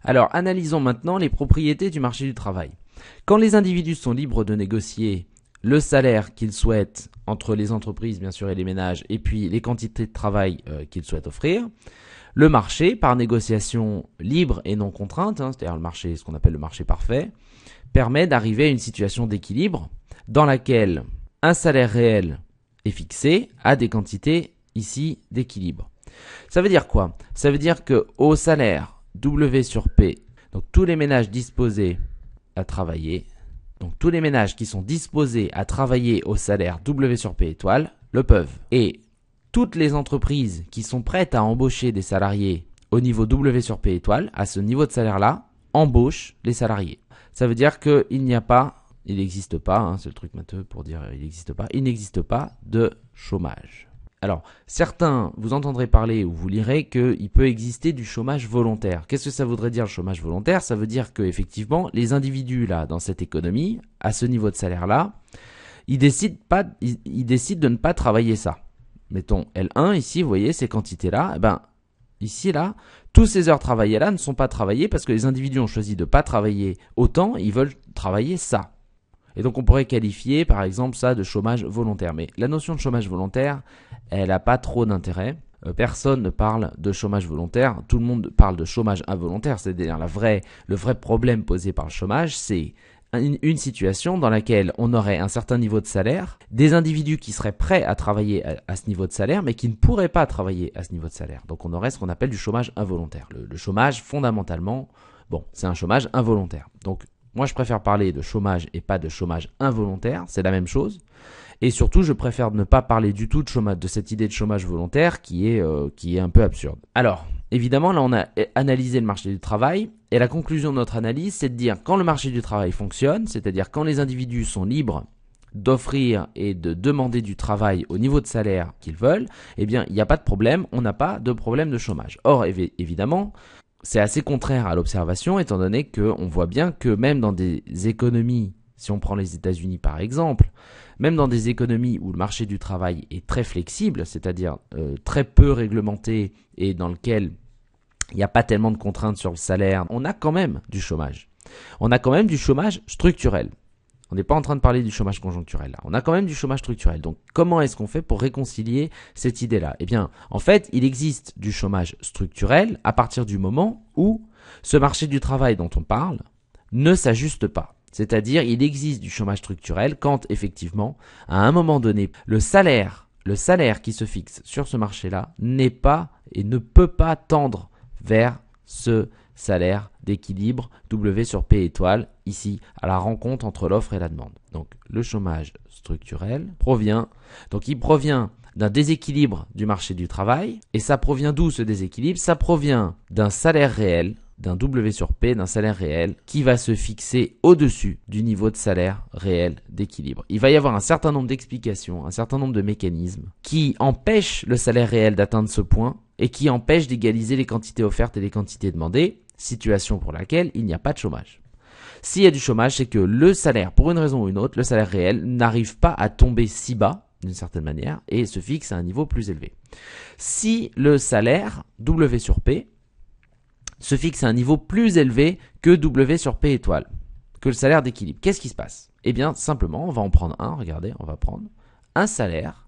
Alors, analysons maintenant les propriétés du marché du travail. Quand les individus sont libres de négocier le salaire qu'ils souhaitent entre les entreprises, bien sûr, et les ménages, et puis les quantités de travail qu'ils souhaitent offrir, le marché, par négociation libre et non contrainte, c'est-à-dire le marché, ce qu'on appelle le marché parfait, permet d'arriver à une situation d'équilibre dans laquelle un salaire réel est fixé à des quantités ici d'équilibre. Ça veut dire quoi? Ça veut dire que au salaire W sur P, donc tous les ménages disposés à travailler, donc tous les ménages qui sont disposés à travailler au salaire W sur P étoile le peuvent. Et toutes les entreprises qui sont prêtes à embaucher des salariés au niveau W sur P étoile, à ce niveau de salaire-là, embauchent les salariés. Ça veut dire qu'il n'existe pas, c'est le truc matheux pour dire il n'existe pas de chômage. Alors, certains, vous entendrez parler ou vous lirez qu'il peut exister du chômage volontaire. Qu'est-ce que ça voudrait dire le chômage volontaire? Ça veut dire que effectivement, les individus là, dans cette économie, à ce niveau de salaire-là, ils décident de ne pas travailler ça. Mettons L1, ici, vous voyez, ces quantités-là, ici, là, tous ces heures travaillées-là ne sont pas travaillées parce que les individus ont choisi de ne pas travailler autant, ils veulent travailler ça. Et donc on pourrait qualifier par exemple ça de chômage volontaire. Mais la notion de chômage volontaire, elle n'a pas trop d'intérêt. Personne ne parle de chômage volontaire, tout le monde parle de chômage involontaire. C'est-à-dire le vrai problème posé par le chômage, c'est une situation dans laquelle on aurait un certain niveau de salaire, des individus qui seraient prêts à travailler à ce niveau de salaire, mais qui ne pourraient pas travailler à ce niveau de salaire. Donc on aurait ce qu'on appelle du chômage involontaire. Le chômage, fondamentalement, c'est un chômage involontaire. Donc moi, je préfère parler de chômage et pas de chômage involontaire, c'est la même chose. Et surtout, je préfère ne pas parler du tout de chômage, de cette idée de chômage volontaire qui est un peu absurde. Alors, évidemment, là, on a analysé le marché du travail et la conclusion de notre analyse, c'est de dire quand le marché du travail fonctionne, c'est-à-dire quand les individus sont libres d'offrir et de demander du travail au niveau de salaire qu'ils veulent, eh bien, il n'y a pas de problème, on n'a pas de problème de chômage. Or, évidemment, c'est assez contraire à l'observation, étant donné qu'on voit bien que même dans des économies, si on prend les États-Unis par exemple, même dans des économies où le marché du travail est très flexible, c'est-à-dire très peu réglementé et dans lequel il n'y a pas tellement de contraintes sur le salaire, on a quand même du chômage. On a quand même du chômage structurel. On n'est pas en train de parler du chômage conjoncturel là. On a quand même du chômage structurel. Donc, comment est-ce qu'on fait pour réconcilier cette idée-là? Eh bien, en fait, il existe du chômage structurel à partir du moment où ce marché du travail dont on parle ne s'ajuste pas. C'est-à-dire, il existe du chômage structurel quand, effectivement, à un moment donné, le salaire qui se fixe sur ce marché-là n'est pas et ne peut pas tendre vers ce salaire d'équilibre W sur P étoile, ici, à la rencontre entre l'offre et la demande. Donc, le chômage structurel provient d'un déséquilibre du marché du travail. Et ça provient d'où ce déséquilibre? Ça provient d'un salaire réel, d'un W sur P, d'un salaire réel, qui va se fixer au-dessus du niveau de salaire réel d'équilibre. Il va y avoir un certain nombre d'explications, un certain nombre de mécanismes qui empêchent le salaire réel d'atteindre ce point et qui empêchent d'égaliser les quantités offertes et les quantités demandées, situation pour laquelle il n'y a pas de chômage. S'il y a du chômage, c'est que le salaire, pour une raison ou une autre, le salaire réel n'arrive pas à tomber si bas, d'une certaine manière, et se fixe à un niveau plus élevé. Si le salaire W sur P se fixe à un niveau plus élevé que W sur P étoile, que le salaire d'équilibre, qu'est-ce qui se passe? Eh bien, simplement, on va en prendre un, regardez, on va prendre un salaire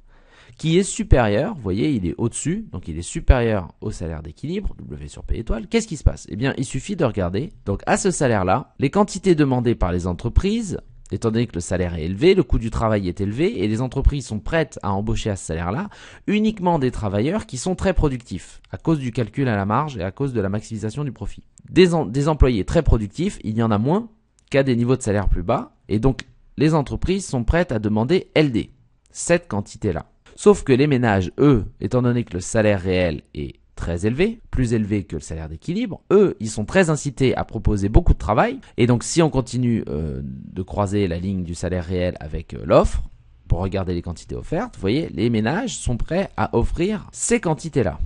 qui est supérieur, vous voyez, il est au-dessus, donc il est supérieur au salaire d'équilibre, W sur P étoile. Qu'est-ce qui se passe? Eh bien, il suffit de regarder, donc à ce salaire-là, les quantités demandées par les entreprises, étant donné que le salaire est élevé, le coût du travail est élevé, et les entreprises sont prêtes à embaucher à ce salaire-là uniquement des travailleurs qui sont très productifs, à cause du calcul à la marge et à cause de la maximisation du profit. Des employés très productifs, il y en a moins qu'à des niveaux de salaire plus bas, et donc les entreprises sont prêtes à demander LD, cette quantité-là. Sauf que les ménages, eux, étant donné que le salaire réel est très élevé, plus élevé que le salaire d'équilibre, eux, ils sont très incités à proposer beaucoup de travail. Et donc, si on continue de croiser la ligne du salaire réel avec l'offre, pour regarder les quantités offertes, vous voyez, les ménages sont prêts à offrir ces quantités-là.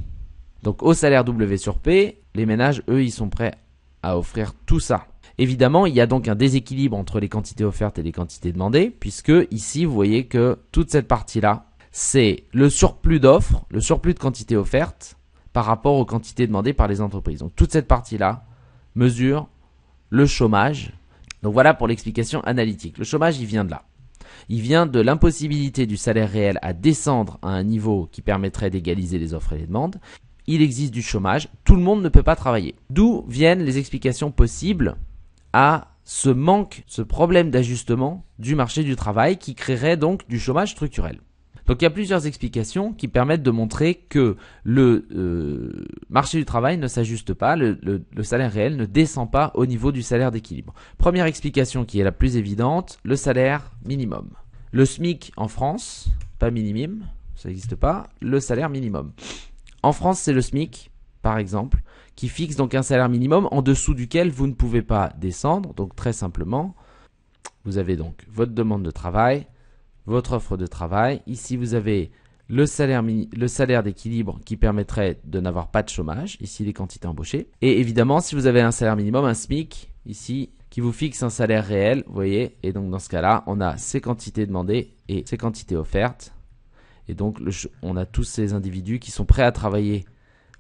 Donc, au salaire W sur P, les ménages, eux, ils sont prêts à offrir tout ça. Évidemment, il y a donc un déséquilibre entre les quantités offertes et les quantités demandées, puisque ici, vous voyez que toute cette partie-là, c'est le surplus d'offres, le surplus de quantités offertes par rapport aux quantités demandées par les entreprises. Donc toute cette partie-là, mesure le chômage. Donc voilà pour l'explication analytique. Le chômage, il vient de là. Il vient de l'impossibilité du salaire réel à descendre à un niveau qui permettrait d'égaliser les offres et les demandes. Il existe du chômage, tout le monde ne peut pas travailler. D'où viennent les explications possibles à ce manque, ce problème d'ajustement du marché du travail qui créerait donc du chômage structurel. Donc il y a plusieurs explications qui permettent de montrer que le marché du travail ne s'ajuste pas, le salaire réel ne descend pas au niveau du salaire d'équilibre. Première explication qui est la plus évidente, le salaire minimum. Le SMIC en France, pas minimum, ça n'existe pas, le salaire minimum. En France, c'est le SMIC, par exemple, qui fixe donc un salaire minimum en dessous duquel vous ne pouvez pas descendre. Donc très simplement, vous avez donc votre demande de travail, votre offre de travail. Ici, vous avez le salaire d'équilibre qui permettrait de n'avoir pas de chômage. Ici, les quantités embauchées. Et évidemment, si vous avez un salaire minimum, un SMIC, ici, qui vous fixe un salaire réel, vous voyez. Et donc, dans ce cas-là, on a ces quantités demandées et ces quantités offertes. Et donc, on a tous ces individus qui sont prêts à travailler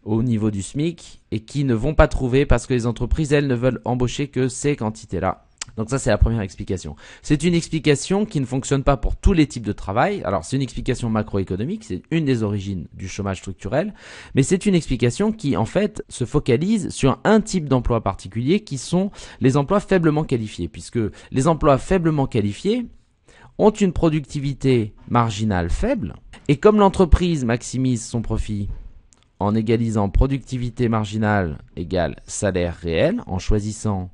au niveau du SMIC et qui ne vont pas trouver parce que les entreprises, elles, ne veulent embaucher que ces quantités-là. Donc ça, c'est la première explication. C'est une explication qui ne fonctionne pas pour tous les types de travail. Alors, c'est une explication macroéconomique, c'est une des origines du chômage structurel, mais c'est une explication qui, en fait, se focalise sur un type d'emploi particulier qui sont les emplois faiblement qualifiés, puisque les emplois faiblement qualifiés ont une productivité marginale faible, et comme l'entreprise maximise son profit en égalisant productivité marginale égale salaire réel, en choisissant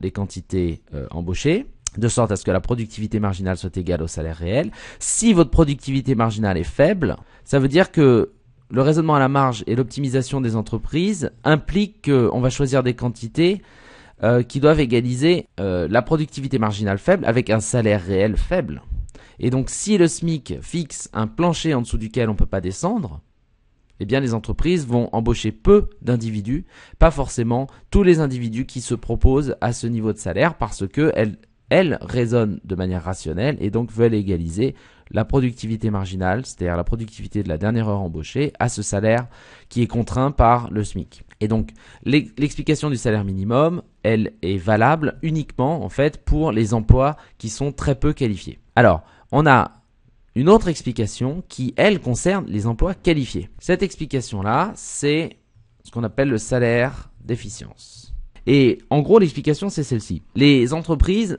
les quantités embauchées, de sorte à ce que la productivité marginale soit égale au salaire réel. Si votre productivité marginale est faible, ça veut dire que le raisonnement à la marge et l'optimisation des entreprises impliquent qu'on va choisir des quantités qui doivent égaliser la productivité marginale faible avec un salaire réel faible. Et donc si le SMIC fixe un plancher en dessous duquel on ne peut pas descendre, eh bien les entreprises vont embaucher peu d'individus, pas forcément tous les individus qui se proposent à ce niveau de salaire parce que elles raisonnent de manière rationnelle et donc veulent égaliser la productivité marginale, c'est-à-dire la productivité de la dernière heure embauchée, à ce salaire qui est contraint par le SMIC. Et donc l'explication du salaire minimum, elle est valable uniquement en fait pour les emplois qui sont très peu qualifiés. Alors, on a une autre explication qui, elle, concerne les emplois qualifiés. Cette explication-là, c'est ce qu'on appelle le salaire d'efficience. Et en gros, l'explication, c'est celle-ci. Les entreprises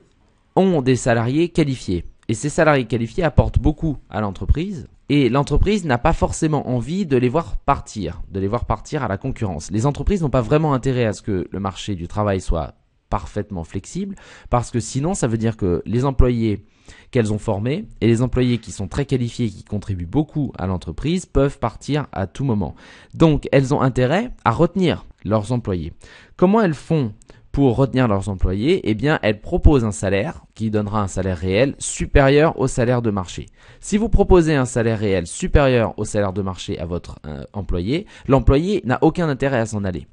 ont des salariés qualifiés. Et ces salariés qualifiés apportent beaucoup à l'entreprise. Et l'entreprise n'a pas forcément envie de les voir partir à la concurrence. Les entreprises n'ont pas vraiment intérêt à ce que le marché du travail soit parfaitement flexible, parce que sinon, ça veut dire que les employés qu'elles ont formés et les employés qui sont très qualifiés et qui contribuent beaucoup à l'entreprise peuvent partir à tout moment. Donc, elles ont intérêt à retenir leurs employés. Comment elles font pour retenir leurs employés? Eh bien, elles proposent un salaire qui donnera un salaire réel supérieur au salaire de marché. Si vous proposez un salaire réel supérieur au salaire de marché à votre employé, l'employé n'a aucun intérêt à s'en aller.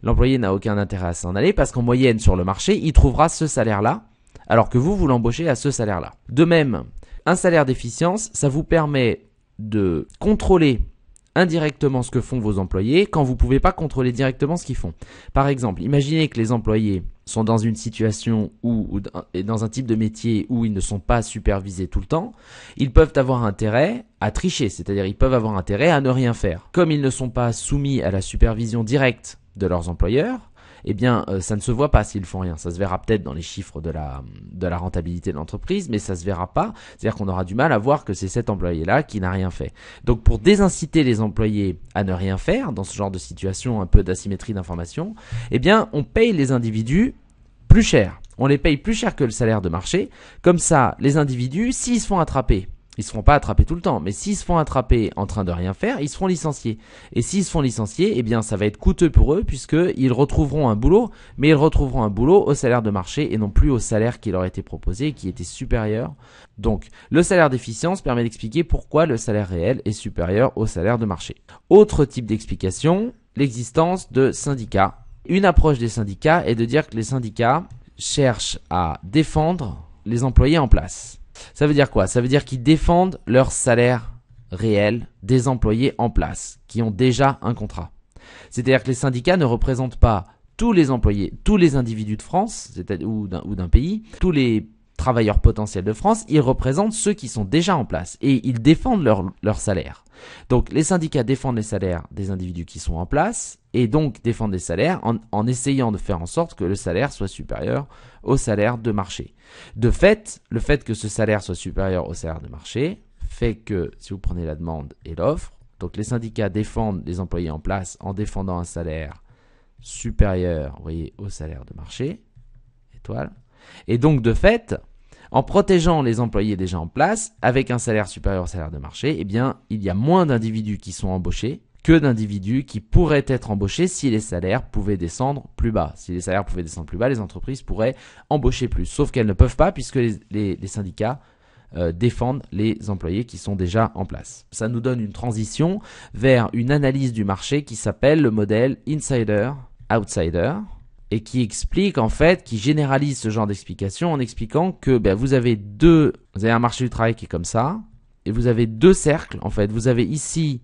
L'employé n'a aucun intérêt à s'en aller parce qu'en moyenne sur le marché, il trouvera ce salaire-là, alors que vous l'embauchez à ce salaire-là. De même, un salaire d'efficience, ça vous permet de contrôler indirectement ce que font vos employés quand vous ne pouvez pas contrôler directement ce qu'ils font. Par exemple, imaginez que les employés sont dans une situation ou dans un type de métier où ils ne sont pas supervisés tout le temps, ils peuvent avoir intérêt à tricher, c'est-à-dire ils peuvent avoir intérêt à ne rien faire. Comme ils ne sont pas soumis à la supervision directe de leurs employeurs, eh bien, ça ne se voit pas s'ils font rien. Ça se verra peut-être dans les chiffres de la rentabilité de l'entreprise, mais ça se verra pas. C'est-à-dire qu'on aura du mal à voir que c'est cet employé-là qui n'a rien fait. Donc, pour désinciter les employés à ne rien faire, dans ce genre de situation un peu d'asymétrie d'information, eh bien, on paye les individus plus cher. On les paye plus cher que le salaire de marché. Comme ça, les individus, s'ils se font attraper, ils se feront pas attraper tout le temps, mais s'ils se font attraper en train de rien faire, ils se feront licencier. Et s'ils se font licencier, eh bien, ça va être coûteux pour eux puisqu'ils retrouveront un boulot, mais ils retrouveront un boulot au salaire de marché et non plus au salaire qui leur était proposé et qui était supérieur. Donc, le salaire d'efficience permet d'expliquer pourquoi le salaire réel est supérieur au salaire de marché. Autre type d'explication, l'existence de syndicats. Une approche des syndicats est de dire que les syndicats cherchent à défendre les employés en place. Ça veut dire quoi? Ça veut dire qu'ils défendent leur salaire réel des employés en place, qui ont déjà un contrat. C'est-à-dire que les syndicats ne représentent pas tous les employés, tous les individus de France, c'est-à-dire ou d'un pays, tous les travailleurs potentiels de France, ils représentent ceux qui sont déjà en place et ils défendent leur salaire. Donc les syndicats défendent les salaires des individus qui sont en place et donc défendent les salaires en essayant de faire en sorte que le salaire soit supérieur au salaire de marché. De fait, le fait que ce salaire soit supérieur au salaire de marché fait que si vous prenez la demande et l'offre, donc les syndicats défendent les employés en place en défendant un salaire supérieur, vous voyez, au salaire de marché, étoile. Et donc de fait, en protégeant les employés déjà en place, avec un salaire supérieur au salaire de marché, eh bien, il y a moins d'individus qui sont embauchés que d'individus qui pourraient être embauchés si les salaires pouvaient descendre plus bas. Si les salaires pouvaient descendre plus bas, les entreprises pourraient embaucher plus. Sauf qu'elles ne peuvent pas puisque les syndicats défendent les employés qui sont déjà en place. Ça nous donne une transition vers une analyse du marché qui s'appelle le modèle Insider-Outsider et qui explique en fait, qui généralise ce genre d'explication en expliquant que vous avez un marché du travail qui est comme ça et vous avez deux cercles en fait. Vous avez ici,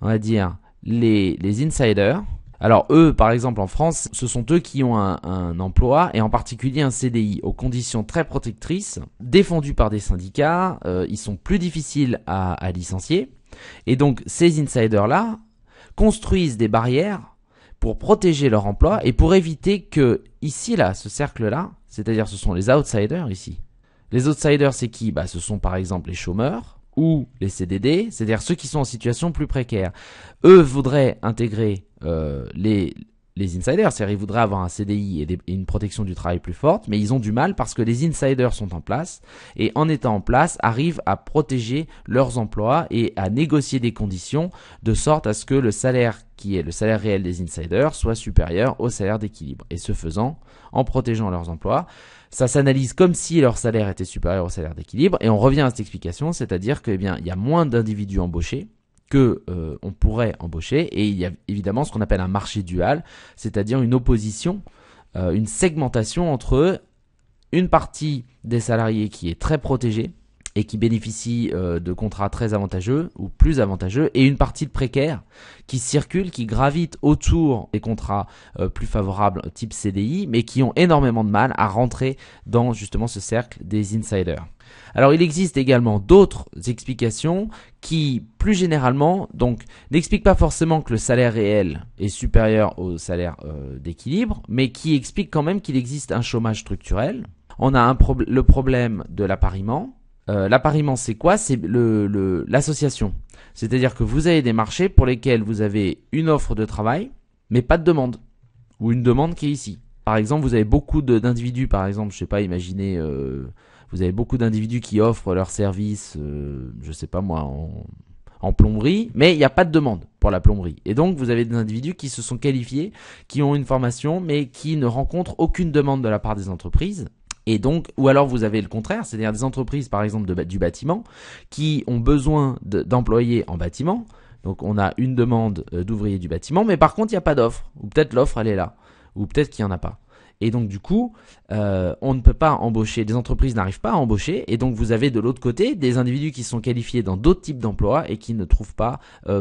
on va dire, les insiders. Alors eux, par exemple en France, ce sont eux qui ont un emploi et en particulier un CDI aux conditions très protectrices, défendues par des syndicats, ils sont plus difficiles à licencier. Et donc ces insiders-là construisent des barrières pour protéger leur emploi et pour éviter que ici, là, ce cercle-là, c'est-à-dire ce sont les outsiders ici. Les outsiders, c'est qui? Ce sont par exemple les chômeurs ou les CDD, c'est-à-dire ceux qui sont en situation plus précaire. Eux voudraient intégrer les insiders, c'est-à-dire ils voudraient avoir un CDI et une protection du travail plus forte, mais ils ont du mal parce que les insiders sont en place et en étant en place arrivent à protéger leurs emplois et à négocier des conditions de sorte à ce que le salaire qui est le salaire réel des insiders soit supérieur au salaire d'équilibre. Et ce faisant, en protégeant leurs emplois, ça s'analyse comme si leur salaire était supérieur au salaire d'équilibre et on revient à cette explication, c'est-à-dire que il y a moins d'individus embauchés que on pourrait embaucher et il y a évidemment ce qu'on appelle un marché dual, c'est-à-dire une opposition, une segmentation entre une partie des salariés qui est très protégée et qui bénéficie de contrats très avantageux ou plus avantageux et une partie de précaires qui circulent, qui gravitent autour des contrats plus favorables type CDI mais qui ont énormément de mal à rentrer dans justement ce cercle des insiders. Alors il existe également d'autres explications qui plus généralement donc n'expliquent pas forcément que le salaire réel est supérieur au salaire d'équilibre mais qui expliquent quand même qu'il existe un chômage structurel. On a le problème de l'appariement. L'appariement c'est quoi? C'est l'association. C'est-à-dire que vous avez des marchés pour lesquels vous avez une offre de travail mais pas de demande ou une demande qui est ici. Par exemple vous avez beaucoup d'individus, par exemple je sais pas, imaginez vous avez beaucoup d'individus qui offrent leurs services, je sais pas moi, en plomberie, mais il n'y a pas de demande pour la plomberie. Et donc, vous avez des individus qui se sont qualifiés, qui ont une formation, mais qui ne rencontrent aucune demande de la part des entreprises. Et donc, ou alors vous avez le contraire, c'est-à-dire des entreprises, par exemple, du bâtiment, qui ont besoin d'employés en bâtiment. Donc, on a une demande d'ouvriers du bâtiment, mais par contre, il n'y a pas d'offre. Ou peut-être l'offre, elle est là. Ou peut-être qu'il n'y en a pas. Et donc du coup, on ne peut pas embaucher, les entreprises n'arrivent pas à embaucher, et donc vous avez de l'autre côté des individus qui sont qualifiés dans d'autres types d'emplois et qui ne trouvent pas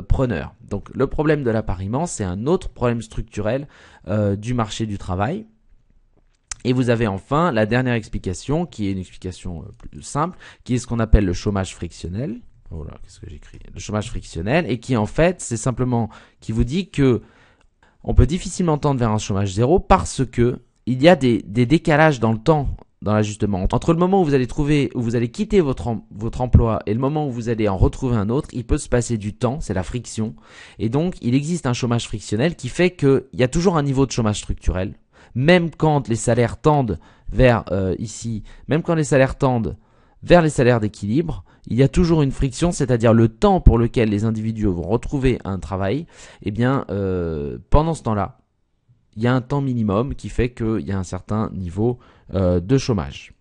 preneurs. Donc le problème de l'appariement, c'est un autre problème structurel du marché du travail. Et vous avez enfin la dernière explication, qui est une explication plus simple, qui est ce qu'on appelle le chômage frictionnel. Oh là, qu'est-ce que j'écris? Le chômage frictionnel, et qui en fait, c'est simplement qui vous dit que on peut difficilement tendre vers un chômage zéro parce que il y a des décalages dans le temps, dans l'ajustement. Entre le moment où vous allez où vous allez quitter votre emploi et le moment où vous allez en retrouver un autre, il peut se passer du temps, c'est la friction. Et donc, il existe un chômage frictionnel qui fait qu'il y a toujours un niveau de chômage structurel. Même quand les salaires tendent vers même quand les salaires tendent vers les salaires d'équilibre, il y a toujours une friction, c'est-à-dire le temps pour lequel les individus vont retrouver un travail, pendant ce temps-là, il y a un temps minimum qui fait qu'il y a un certain niveau de chômage.